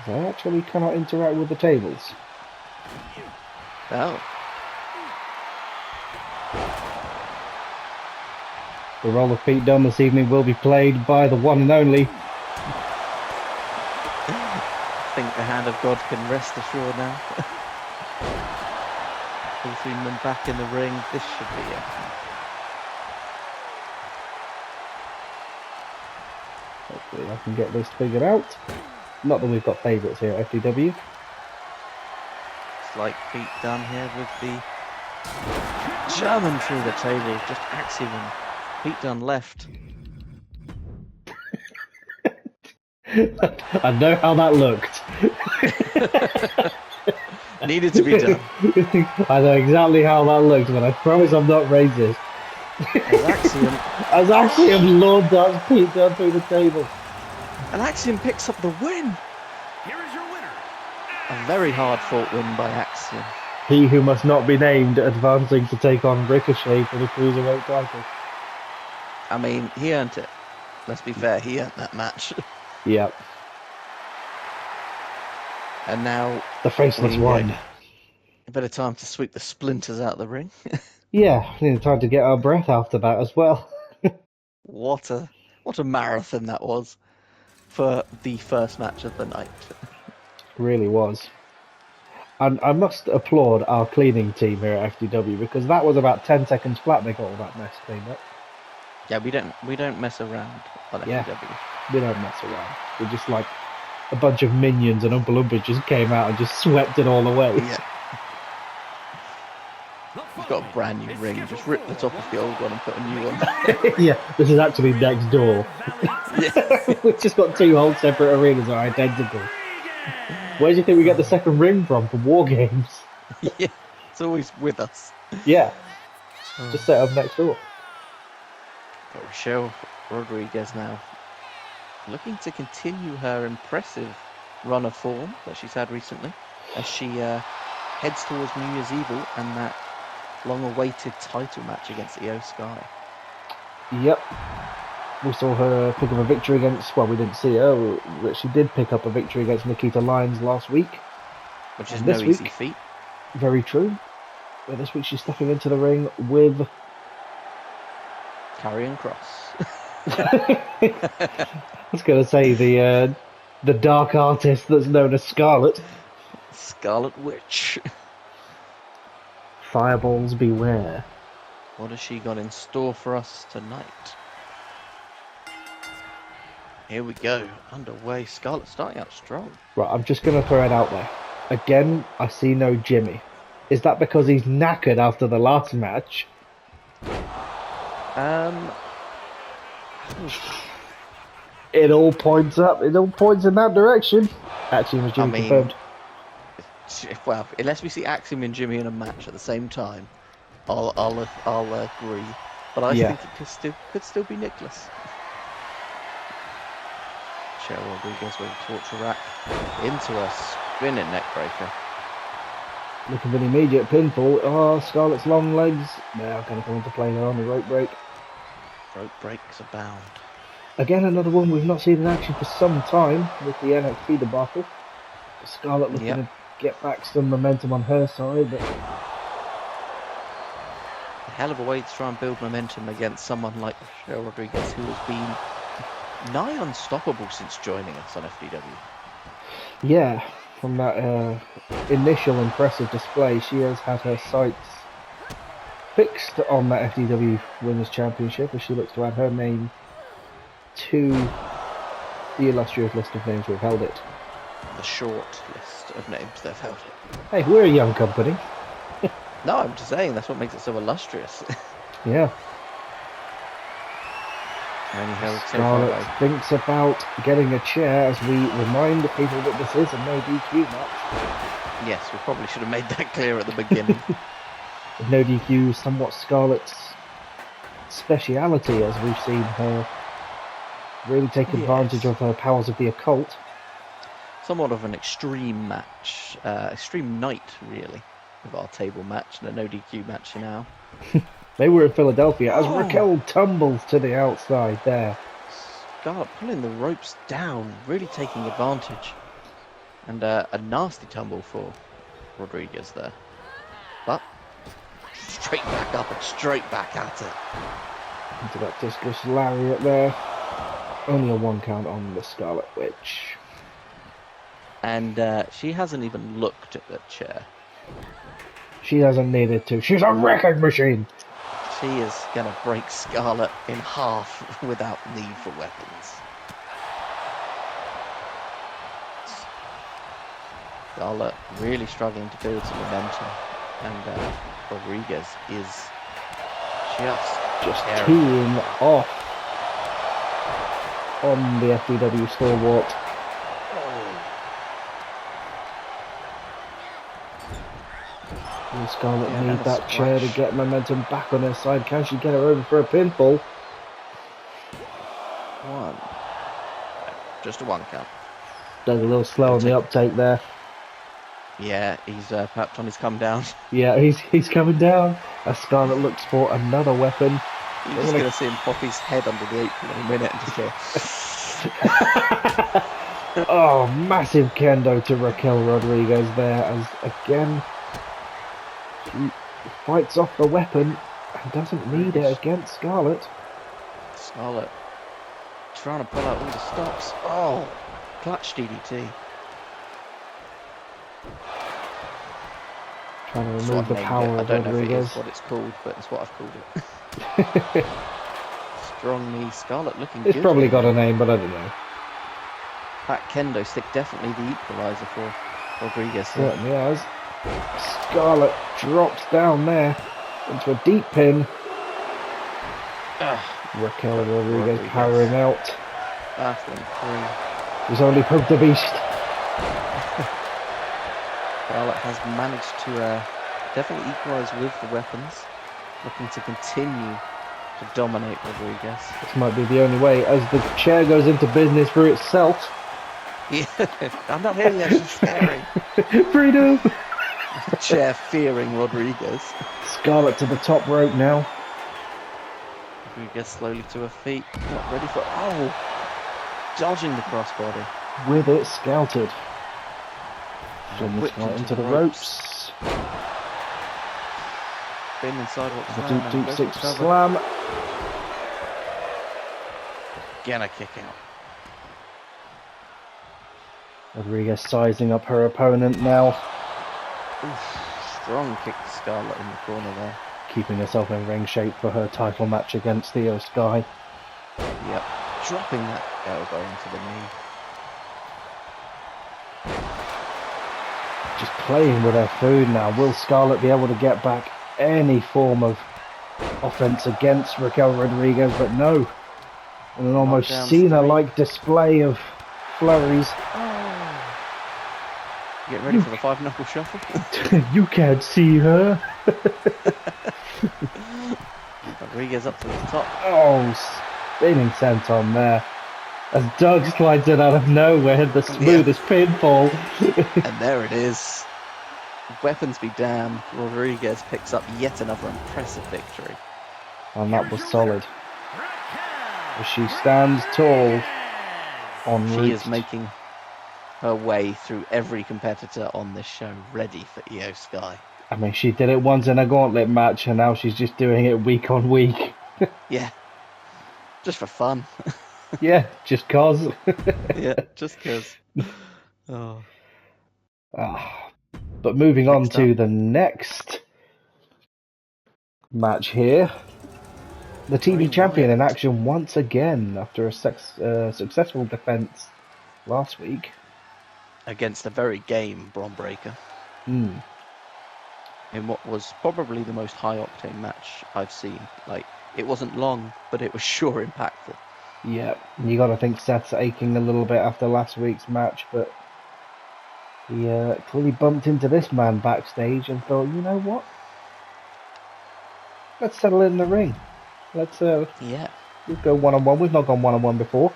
[SPEAKER 1] They actually cannot interact with the tables.
[SPEAKER 2] Oh.
[SPEAKER 1] The role of Pete Dunne this evening will be played by the one and only.
[SPEAKER 2] I think the hand of God can rest assured now. All 3 men back in the ring. This should be it.
[SPEAKER 1] Hopefully I can get this figured out. Not that we've got favourites here at FDW.
[SPEAKER 2] It's like Pete Dunne here with the German through the table. Just Axiom and Pete Dunne left.
[SPEAKER 1] I know how that looked.
[SPEAKER 2] Needed to be done.
[SPEAKER 1] I know exactly how that looked, but I promise I'm not racist.
[SPEAKER 2] As Axiom,
[SPEAKER 1] As Axiom Lord does Pete down through the table.
[SPEAKER 2] and Axiom picks up the win.
[SPEAKER 3] Here is your winner.
[SPEAKER 2] A very hard-fought win by Axiom.
[SPEAKER 1] He who must not be named advancing to take on Ricochet for the Cruiserweight title.
[SPEAKER 2] I mean, he earned it. Let's be fair, he earned that match.
[SPEAKER 1] Yep.
[SPEAKER 2] And now,
[SPEAKER 1] The faceless
[SPEAKER 2] we
[SPEAKER 1] one.
[SPEAKER 2] a bit of time to sweep the splinters out of the ring.
[SPEAKER 1] Yeah, we need time to get our breath after that as well.
[SPEAKER 2] What a marathon that was for the first match of the night.
[SPEAKER 1] Really was. And I must applaud our cleaning team here at FDW because that was about 10 seconds flat they got all that mess cleaned up.
[SPEAKER 2] Yeah, we don't mess around on
[SPEAKER 1] Yeah.
[SPEAKER 2] FDW.
[SPEAKER 1] We don't mess around. We're just like a bunch of minions and Oompa Loompas just came out and just swept it all away.
[SPEAKER 2] Yeah. We've got a brand new ring. Just rip the top off the old one and put a new one.
[SPEAKER 1] Yeah, this is actually next door.
[SPEAKER 2] Yeah.
[SPEAKER 1] We've just got two whole separate arenas that are identical. Where do you think we get the second ring from War Games?
[SPEAKER 2] Yeah. It's always with us.
[SPEAKER 1] Yeah, just set up next door.
[SPEAKER 2] Got Rochelle Rodriguez now, looking to continue her impressive run of form that she's had recently, as she heads towards New Year's Evil and that long-awaited title match against Io Sky.
[SPEAKER 1] Yep. We saw her pick up a victory against, well, we didn't see her, but she did pick up a victory against Nikita Lyons last week.
[SPEAKER 2] Which is
[SPEAKER 1] And
[SPEAKER 2] no
[SPEAKER 1] this
[SPEAKER 2] easy
[SPEAKER 1] week-
[SPEAKER 2] feat.
[SPEAKER 1] Very true. But this week she's stepping into the ring with...
[SPEAKER 2] Karrion Kross.
[SPEAKER 1] I was going to say the dark artist that's known as Scarlet.
[SPEAKER 2] Scarlet Witch.
[SPEAKER 1] Fireballs beware.
[SPEAKER 2] What has she got in store for us tonight? Here we go. Underway. Scarlet starting out strong.
[SPEAKER 1] Right, I'm just going to throw it out there. Again, I see no Jimmy. Is that because he's knackered after the last match? It all points up. It all points in that direction. Actually, was Jimmy confirmed?
[SPEAKER 2] Well, unless we see Axiom and Jimmy in a match at the same time, I'll agree. But I think it could still be Nicholas. Cheryl Rodriguez with a torture rack into a spinning neckbreaker.
[SPEAKER 1] Looking for an immediate pinfall. Oh, Scarlett's long legs. Now going to come into play there on the rope break.
[SPEAKER 2] Rope breaks abound.
[SPEAKER 1] Again, another one we've not seen in action for some time with the NXT debacle. Scarlett looking to get back some momentum on her side, but
[SPEAKER 2] A hell of a way to try and build momentum against someone like Cheryl Rodriguez, who has been nigh unstoppable since joining us on FDW.
[SPEAKER 1] yeah, from that initial impressive display, she has had her sights fixed on that FDW Women's Championship as she looks to add her name to the illustrious list of names who have held it.
[SPEAKER 2] The short list of names they've held it.
[SPEAKER 1] Hey, we're a young company.
[SPEAKER 2] No, I'm just saying that's what makes it so illustrious.
[SPEAKER 1] Yeah.
[SPEAKER 2] Only held so far
[SPEAKER 1] Scarlett
[SPEAKER 2] away.
[SPEAKER 1] thinks about getting a chair as we remind people that this is a no DQ match.
[SPEAKER 2] Yes, we probably should have made that clear at the beginning.
[SPEAKER 1] No DQ, somewhat Scarlett's speciality, as we've seen her really take advantage of her powers of the occult.
[SPEAKER 2] Somewhat of an extreme match, extreme night really, with our table match and a no DQ match now.
[SPEAKER 1] They were in Philadelphia as Raquel tumbles to the outside there.
[SPEAKER 2] Scarlett pulling the ropes down, really taking advantage. And a nasty tumble for Rodriguez there. But straight back up and straight back at it.
[SPEAKER 1] Into that discus lariat there. Only a 1 count on the Scarlet Witch.
[SPEAKER 2] And she hasn't even looked at that chair.
[SPEAKER 1] She hasn't needed to. She's a wrecking machine.
[SPEAKER 2] She is going to break Scarlett in half without need for weapons. Scarlett really struggling to build some momentum. And Rodriguez is just tearing.
[SPEAKER 1] teeing off on the FDW stalwart. Will Scarlett
[SPEAKER 2] Yeah, and
[SPEAKER 1] need
[SPEAKER 2] a
[SPEAKER 1] that chair to
[SPEAKER 2] splash.
[SPEAKER 1] get momentum back on her side? Can she get her over for a pinfall?
[SPEAKER 2] One. Just a one count.
[SPEAKER 1] Does a little slow on the uptake there.
[SPEAKER 2] Yeah, he's perhaps on his come down.
[SPEAKER 1] Yeah, he's coming down. As Scarlett looks for another weapon.
[SPEAKER 2] You're just going to see him pop his head under the apron in a minute and just go...
[SPEAKER 1] Oh, massive kendo to Raquel Rodriguez there, as again she fights off the weapon and doesn't need it against Scarlett.
[SPEAKER 2] Scarlett trying to pull out all the stops. Oh, clutch DDT.
[SPEAKER 1] Trying to remove the power of
[SPEAKER 2] I don't know if it
[SPEAKER 1] Rodriguez.
[SPEAKER 2] is what it's called, but it's what I've called it. Strong knee. Scarlett looking good.
[SPEAKER 1] It's probably got a name, but I don't know.
[SPEAKER 2] That kendo stick definitely the equaliser for Rodriguez.
[SPEAKER 1] Certainly has. Scarlett drops down there into a deep pin. Raquel Rodriguez powering out.
[SPEAKER 2] That's 1-3.
[SPEAKER 1] He's only poked the beast.
[SPEAKER 2] Scarlett has managed to definitely equalise with the weapons. Looking to continue to dominate Rodriguez.
[SPEAKER 1] This might be the only way, as the chair goes into business for itself.
[SPEAKER 2] Yeah, I'm not here yet, she's scary.
[SPEAKER 1] Freedom!
[SPEAKER 2] Chair fearing Rodriguez.
[SPEAKER 1] Scarlett to the top rope now.
[SPEAKER 2] Rodriguez slowly to her feet. Not ready for... Oh! Dodging the crossbody.
[SPEAKER 1] With it scouted. From this
[SPEAKER 2] Whipped
[SPEAKER 1] right into the ropes.
[SPEAKER 2] Spin and sidewalk
[SPEAKER 1] The
[SPEAKER 2] slam.
[SPEAKER 1] deep
[SPEAKER 2] Goes
[SPEAKER 1] six
[SPEAKER 2] for cover.
[SPEAKER 1] slam.
[SPEAKER 2] Again a kick out.
[SPEAKER 1] Rodriguez sizing up her opponent now.
[SPEAKER 2] Oof, strong kick to Scarlett in the corner there.
[SPEAKER 1] Keeping herself in ring shape for her title match against Theo Sky.
[SPEAKER 2] Yep. Dropping that elbow into the knee.
[SPEAKER 1] Just playing with her food now. Will Scarlett be able to get back any form of offense against Raquel Rodriguez? But no. And an almost
[SPEAKER 2] Knockdown
[SPEAKER 1] Cena-like display of flurries.
[SPEAKER 2] Get ready for the 5-knuckle shuffle.
[SPEAKER 1] You can't see her.
[SPEAKER 2] Rodriguez up to the top.
[SPEAKER 1] Oh, spinning senton there. As Doug slides it out of nowhere, the smoothest pinfall.
[SPEAKER 2] And there it is. Weapons be damned. Rodriguez picks up yet another impressive victory.
[SPEAKER 1] And that was solid. As she stands tall on
[SPEAKER 2] She
[SPEAKER 1] route.
[SPEAKER 2] is making her way through every competitor on this show, ready for EO Sky.
[SPEAKER 1] I mean, she did it once in a gauntlet match, and now she's just doing it week on week.
[SPEAKER 2] Yeah. Just for fun.
[SPEAKER 1] Yeah, just cause.
[SPEAKER 2] Yeah, just because. Oh.
[SPEAKER 1] But moving on
[SPEAKER 2] Next
[SPEAKER 1] to
[SPEAKER 2] up.
[SPEAKER 1] the next match here. The TV champion in action once again after a successful defense last week.
[SPEAKER 2] Against a very game Bron Breakker. In what was probably the most high-octane match I've seen. Like, it wasn't long, but it was sure impactful.
[SPEAKER 1] Yeah, you got to think Seth's aching a little bit after last week's match, but he clearly bumped into this man backstage and thought, you know what? Let's settle in the ring. Let's go one-on-one. We've not gone one-on-one before.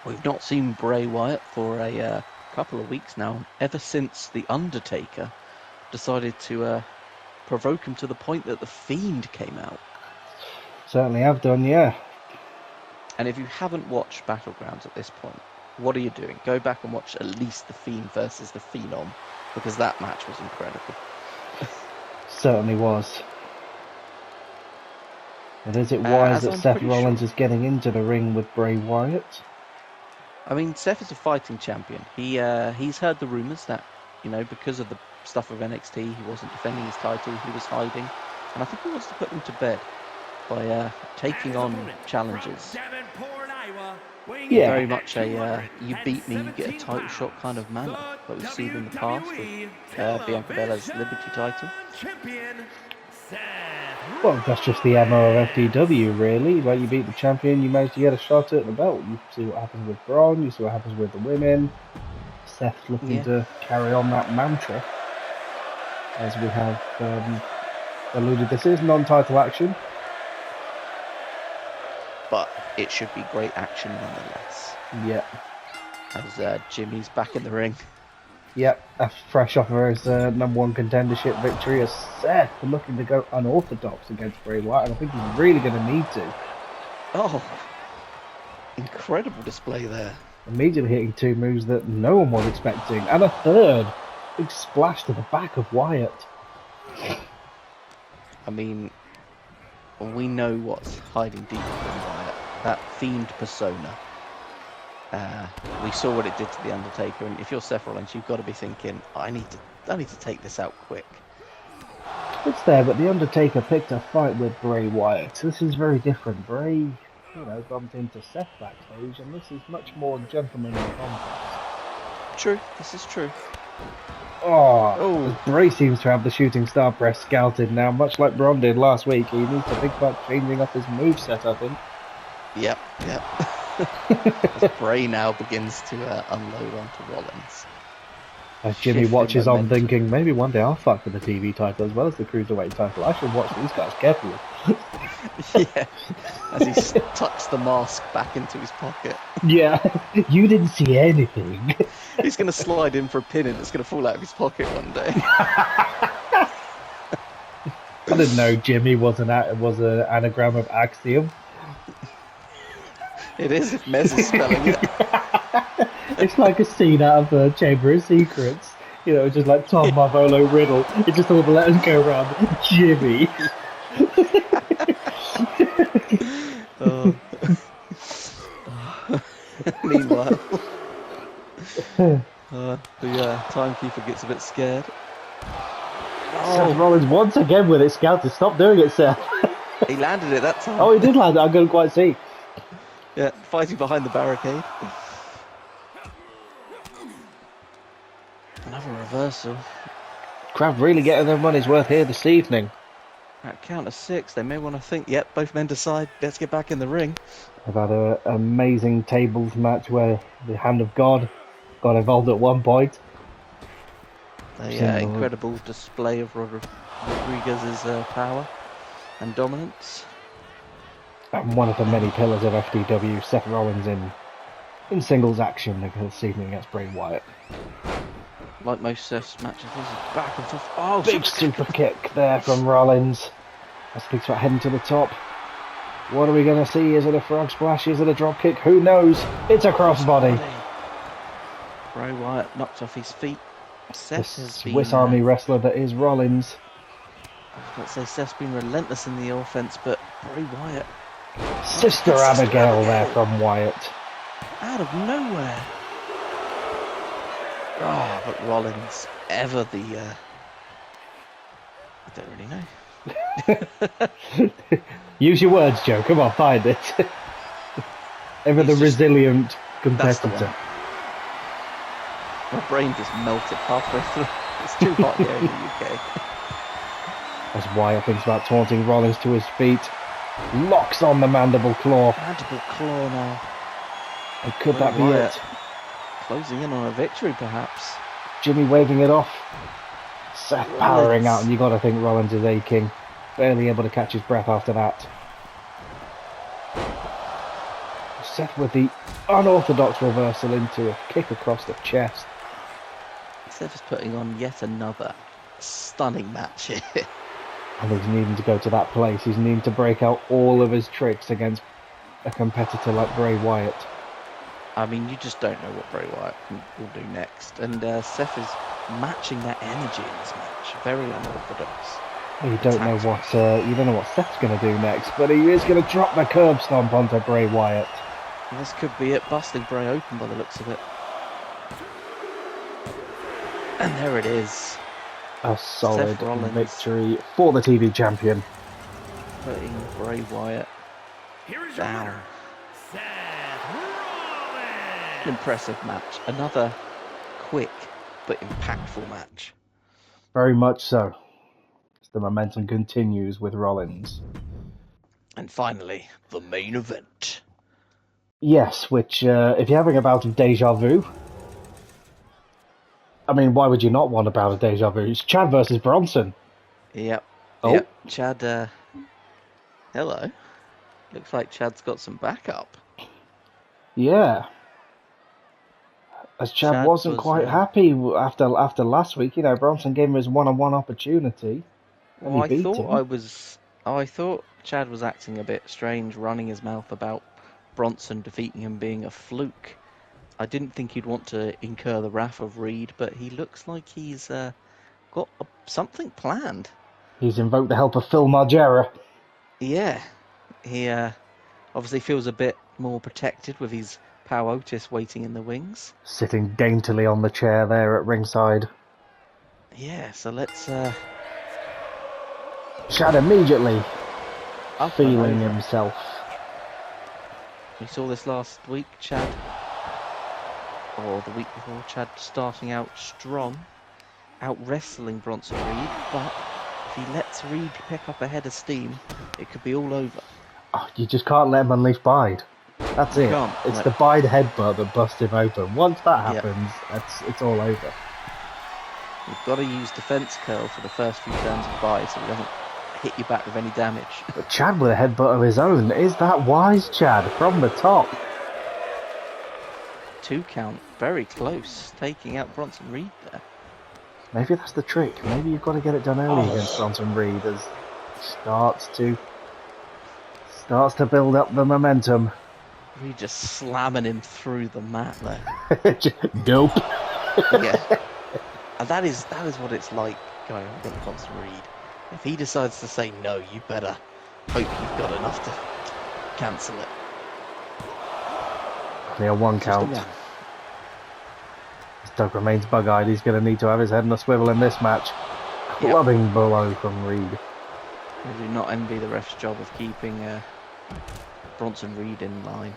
[SPEAKER 2] We've not seen Bray Wyatt for a couple of weeks now, ever since The Undertaker decided to provoke him to the point that The Fiend came out.
[SPEAKER 1] Certainly have done, yeah.
[SPEAKER 2] And if you haven't watched Battlegrounds at this point, what are you doing? Go back and watch at least The Fiend versus The Phenom, because that match was incredible.
[SPEAKER 1] Certainly was. And is it wise that Seth Rollins is getting into the ring with Bray Wyatt?
[SPEAKER 2] I mean, Seth is a fighting champion. He's heard the rumours that, you know, because of the stuff with NXT, he wasn't defending his title, he was hiding. And I think he wants to put them to bed by taking on challenges.
[SPEAKER 1] Yeah.
[SPEAKER 2] Very much a you beat me, you get a title shot kind of manner that we've seen in the past with Bianca Belair's Liberty title.
[SPEAKER 1] Well, that's just the MO of FDW, really. Like, you beat the champion, you manage to get a shot at the belt. You see what happens with Braun, you see what happens with the women. Seth's looking to carry on that mantra. as we have alluded. This is non-title action.
[SPEAKER 2] But it should be great action nonetheless.
[SPEAKER 1] Yeah.
[SPEAKER 2] As Jimmy's back in the ring.
[SPEAKER 1] Yep, fresh off of his #1 contendership victory, as Seth looking to go unorthodox against Bray Wyatt, and I think he's really going to need to.
[SPEAKER 2] Oh, incredible display there.
[SPEAKER 1] Immediately hitting 2 moves that no one was expecting, and a third big splash to the back of Wyatt.
[SPEAKER 2] I mean, we know what's hiding deep within Wyatt. That fiend persona. We saw what it did to the Undertaker, and if you're Seth Rollins, you've got to be thinking, I need to take this out quick.
[SPEAKER 1] It's there, but the Undertaker picked a fight with Bray Wyatt. This is very different. Bray, bumped into Seth backstage, and this is much more gentlemanly contest.
[SPEAKER 2] True, this is true.
[SPEAKER 1] Oh, Bray seems to have the shooting star press scouted now, much like Braun did last week. He needs to think about changing up his moveset, I think.
[SPEAKER 2] Yep. As Bray now begins to unload onto Rollins.
[SPEAKER 1] As Jimmy watches on thinking, maybe one day I'll fight for the TV title as well as the Cruiserweight title. I should watch these guys carefully.
[SPEAKER 2] Yeah, as he tucks the mask back into his pocket.
[SPEAKER 1] Yeah, you didn't see anything.
[SPEAKER 2] He's going to slide in for a pin and it's going to fall out of his pocket one day.
[SPEAKER 1] I didn't know Jimmy was an anagram of Axiom.
[SPEAKER 2] It is if Mez is spelling it.
[SPEAKER 1] It's like a scene out of Chamber of Secrets. Just like Tom Marvolo Riddle. It's just all the letters go around. Jimmy.
[SPEAKER 2] Meanwhile, the timekeeper gets a bit scared.
[SPEAKER 1] Seth Rollins once again with it scouted. Stop doing it, Seth.
[SPEAKER 2] He landed it that time.
[SPEAKER 1] Oh, he did land it. I couldn't quite see.
[SPEAKER 2] Yeah, fighting behind the barricade. Another reversal.
[SPEAKER 1] Crowd really getting their money's worth here this evening.
[SPEAKER 2] At count of 6, they may want to think, yep, both men decide, let's get back in the ring.
[SPEAKER 1] I've had an amazing tables match where the Hand of God got involved at one point.
[SPEAKER 2] The incredible display of Rodriguez's power and dominance.
[SPEAKER 1] And one of the many pillars of FDW, Seth Rollins in singles action this evening against Bray Wyatt.
[SPEAKER 2] Like most Seth's matches, this is back and forth. Oh,
[SPEAKER 1] big super kick there from Rollins. That speaks about heading to the top. What are we going to see? Is it a frog splash? Is it a drop kick? Who knows? It's a crossbody.
[SPEAKER 2] Bray Wyatt knocked off his feet. Seth
[SPEAKER 1] the
[SPEAKER 2] has
[SPEAKER 1] Swiss
[SPEAKER 2] been,
[SPEAKER 1] Army wrestler that is Rollins.
[SPEAKER 2] I was going to say Seth's been relentless in the offense, but Bray Wyatt.
[SPEAKER 1] Sister Abigail there from Wyatt.
[SPEAKER 2] Out of nowhere. Oh, but Rollins, ever the... I don't really know.
[SPEAKER 1] Use your words, Joe. Come on, find it. Ever the resilient competitor.
[SPEAKER 2] My brain just melted halfway through. It's too hot here in the UK.
[SPEAKER 1] As Wyatt thinks about taunting Rollins to his feet. Locks on the mandible claw.
[SPEAKER 2] Mandible claw now.
[SPEAKER 1] And could that be it?
[SPEAKER 2] Closing in on a victory, perhaps.
[SPEAKER 1] Jimmy waving it off. Seth powering out, and you got to think Rollins is aching. Barely able to catch his breath after that. Seth with the unorthodox reversal into a kick across the chest.
[SPEAKER 2] Seth is putting on yet another stunning match here.
[SPEAKER 1] And he's needing to go to that place. He's needing to break out all of his tricks against a competitor like Bray Wyatt.
[SPEAKER 2] I mean, you just don't know what Bray Wyatt will do next. And Seth is matching that energy in this match. Very unorthodox.
[SPEAKER 1] Well, you don't know what Seth's going to do next, but he is going to drop the curb stomp onto Bray Wyatt.
[SPEAKER 2] And this could be it, busting Bray open by the looks of it. And there it is.
[SPEAKER 1] A solid victory for the TV champion.
[SPEAKER 2] Putting Bray Wyatt down. An impressive match. Another quick but impactful match.
[SPEAKER 1] Very much so. The momentum continues with Rollins.
[SPEAKER 2] And finally, the main event. Yes,
[SPEAKER 1] which, if you're having a bout of deja vu, I mean, why would you not want a bout of deja vu? It's Chad versus Bronson.
[SPEAKER 2] Yep.
[SPEAKER 1] Oh.
[SPEAKER 2] Yep. Chad, hello. Looks like Chad's got some backup.
[SPEAKER 1] Yeah. As Chad wasn't quite happy after last week. You know, Bronson gave him his one-on-one opportunity. And
[SPEAKER 2] Well,
[SPEAKER 1] he beat him.
[SPEAKER 2] I thought Chad was acting a bit strange, running his mouth about Bronson defeating him being a fluke. I didn't think he'd want to incur the wrath of Reed, but he looks like he's got something planned.
[SPEAKER 1] He's invoked the help of Phil Margera.
[SPEAKER 2] Yeah, he obviously feels a bit more protected with his pal Otis waiting in the wings.
[SPEAKER 1] Sitting daintily on the chair there at ringside.
[SPEAKER 2] Yeah, so let's...
[SPEAKER 1] Chad immediately
[SPEAKER 2] up
[SPEAKER 1] feeling himself.
[SPEAKER 2] We saw this last week, Chad, or the week before, Chad starting out strong, out wrestling Bronson Reed, but if he lets Reed pick up a head of steam, it could be all over.
[SPEAKER 1] Oh, you just can't let him unleash Bide. That's it. It's the Bide headbutt that busts him open. Once that happens, it's all over.
[SPEAKER 2] You've got to use defense curl for the first few turns of Bide so he doesn't hit you back with any damage.
[SPEAKER 1] But Chad with a headbutt of his own. Is that wise, Chad? From the top.
[SPEAKER 2] 2 count, very close, taking out Bronson Reed there.
[SPEAKER 1] Maybe that's the trick. Maybe you've got to get it done early against Bronson Reed as starts to build up the momentum.
[SPEAKER 2] Reed just slamming him through the mat there.
[SPEAKER 1] Dope.
[SPEAKER 2] Yeah. And that is what it's like going up against Bronson Reed. If he decides to say no, you better hope you've got enough to cancel it.
[SPEAKER 1] Only a 1 count. As Doug remains bug-eyed, he's going to need to have his head in a swivel in this match. Clubbing blow from Reed.
[SPEAKER 2] I do not envy the ref's job of keeping Bronson Reed in line.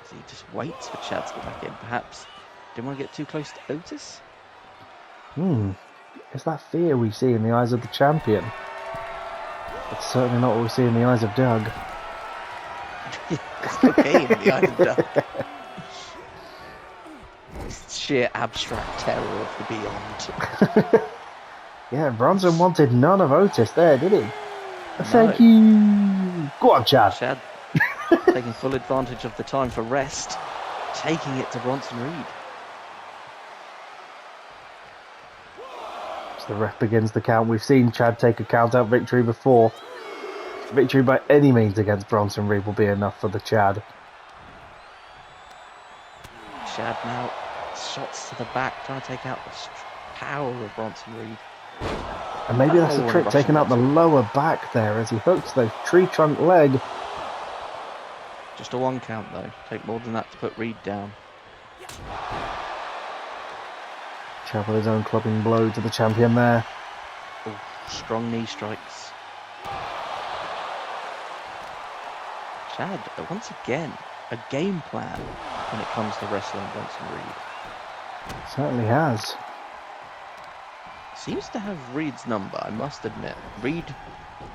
[SPEAKER 2] So he just waits for Chad to get back in. Perhaps didn't want to get too close to Otis?
[SPEAKER 1] Is that fear we see in the eyes of the champion? It's certainly not what we see in the eyes of Doug.
[SPEAKER 2] It's okay in the eyes of Doug. It's sheer abstract terror of the beyond.
[SPEAKER 1] Yeah, Bronson wanted none of Otis there, did he? No. Thank you. Go on, Chad.
[SPEAKER 2] Chad taking full advantage of the time for rest, taking it to Bronson Reed.
[SPEAKER 1] As the ref begins the count, we've seen Chad take a count-out victory before. Victory by any means against Bronson Reed will be enough for the Chad.
[SPEAKER 2] Chad now shots to the back, trying to take out the power of Bronson Reed.
[SPEAKER 1] And maybe that's the trick, taking out the lower back there as he hooks the tree trunk leg.
[SPEAKER 2] Just a 1 count though. Take more than that to put Reed down.
[SPEAKER 1] Chad with his own clubbing blow to the champion there.
[SPEAKER 2] Ooh, strong knee strikes. Chad, once again, a game plan when it comes to wrestling Bronson Reed.
[SPEAKER 1] Certainly has.
[SPEAKER 2] Seems to have Reed's number, I must admit. Reed,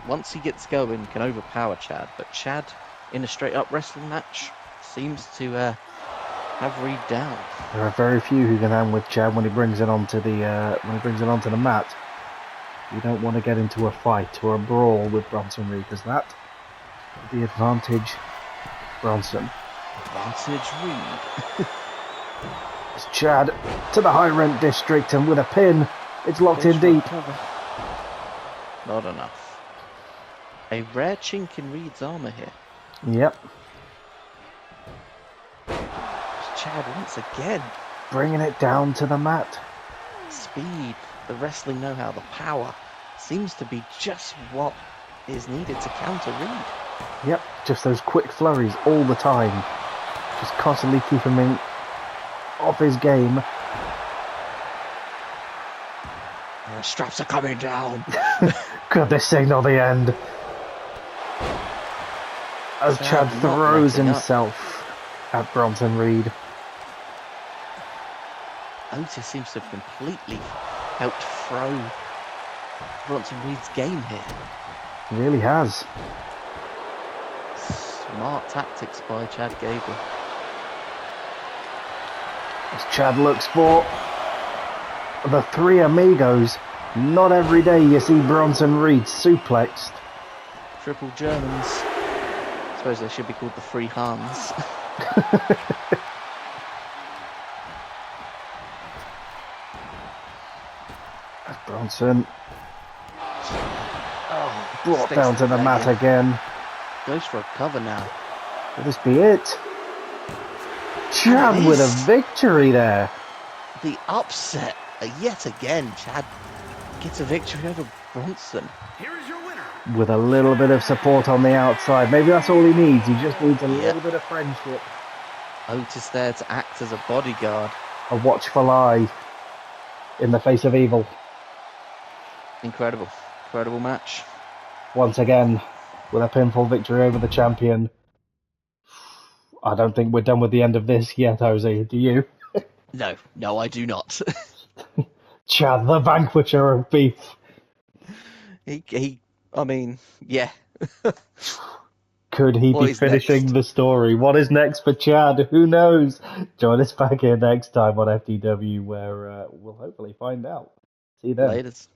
[SPEAKER 2] once he gets going, can overpower Chad, but Chad, in a straight-up wrestling match, seems to have Reed down.
[SPEAKER 1] There are very few who can hang with Chad when he brings it onto the mat. You don't want to get into a fight or a brawl with Bronson Reed, because that would be advantage Bronson.
[SPEAKER 2] Advantage Reed.
[SPEAKER 1] It's Chad to the high rent district, and with a pin, it's locked in deep.
[SPEAKER 2] Not enough. A rare chink in Reed's armour here.
[SPEAKER 1] Yep.
[SPEAKER 2] Chad once again.
[SPEAKER 1] Bringing it down to the mat.
[SPEAKER 2] Speed, the wrestling know-how, the power seems to be just what is needed to counter Reed.
[SPEAKER 1] Yep, just those quick flurries all the time. Just constantly keeping him off his game.
[SPEAKER 2] The straps are coming down.
[SPEAKER 1] Could this signal the end? As Chad throws himself at Bronson Reed.
[SPEAKER 2] Otis seems to have completely helped throw Bronson Reed's game here.
[SPEAKER 1] He really has.
[SPEAKER 2] Smart tactics by Chad Gable.
[SPEAKER 1] As Chad looks for the three amigos. Not every day you see Bronson Reed suplexed.
[SPEAKER 2] Triple Germans. I suppose they should be called the Free Hans.
[SPEAKER 1] Bronson. Brought down to the mat again.
[SPEAKER 2] Goes for a cover now.
[SPEAKER 1] Will this be it? Chad with a victory there.
[SPEAKER 2] The upset. Yet again, Chad gets a victory over Bronson.
[SPEAKER 3] Here is your winner.
[SPEAKER 1] With a little bit of support on the outside. Maybe that's all he needs. He just needs a little bit of friendship.
[SPEAKER 2] Otis there to act as a bodyguard.
[SPEAKER 1] A watchful eye in the face of evil.
[SPEAKER 2] Incredible. Incredible match.
[SPEAKER 1] Once again, with a pinfall victory over the champion. I don't think we're done with the end of this yet, Jose. Do you?
[SPEAKER 2] No, I do not.
[SPEAKER 1] Chad, the vanquisher of beef.
[SPEAKER 2] I mean, yeah.
[SPEAKER 1] Could he be finishing the story? What is next for Chad? Who knows? Join us back here next time on FDW, where we'll hopefully find out. See you then.
[SPEAKER 2] Laters.